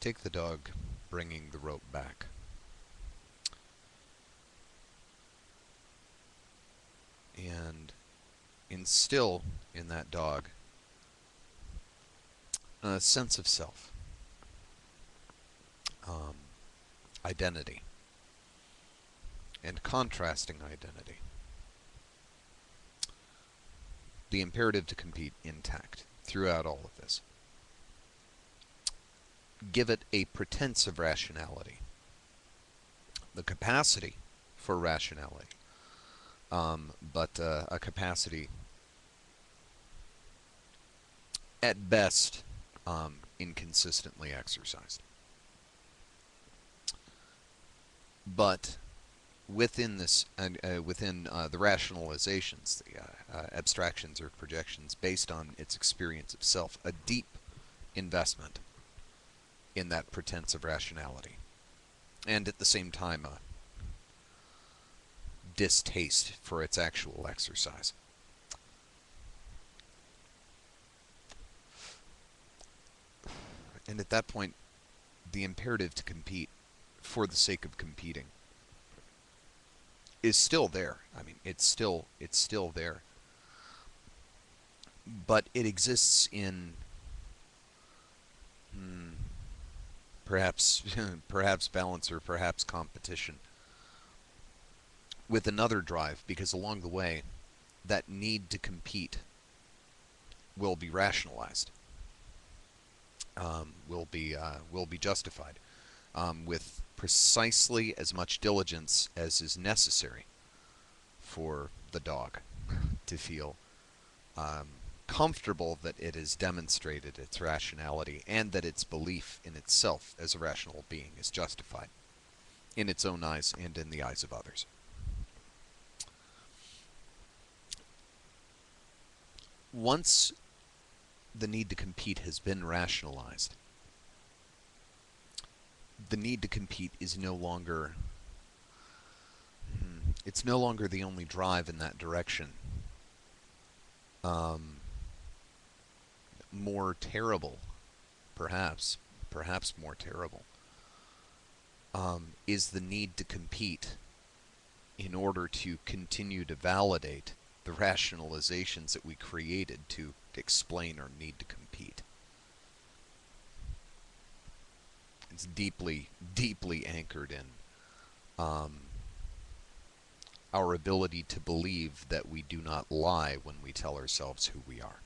take the dog bringing the rope back. And instill in that dog a sense of self, um, identity, and contrasting identity. The imperative to compete intact throughout all of this. Give it a pretense of rationality, the capacity for rationality, but a capacity at best inconsistently exercised. But within this, within the rationalizations, the abstractions or projections based on its experience of self, a deep investment in that pretense of rationality, and at the same time a distaste for its actual exercise. And at that point, the imperative to compete for the sake of competing is still there. I mean, it's still there, but it exists in perhaps perhaps balance or perhaps competition with another drive, because along the way, that need to compete will be rationalized, will be justified with precisely as much diligence as is necessary for the dog to feel comfortable that it has demonstrated its rationality and that its belief in itself as a rational being is justified in its own eyes and in the eyes of others. Once the need to compete has been rationalized, the need to compete is no longer it's no longer the only drive in that direction. More terrible, perhaps more terrible, is the need to compete in order to continue to validate the rationalizations that we created to explain our need to compete. It's deeply, deeply anchored in our ability to believe that we do not lie when we tell ourselves who we are.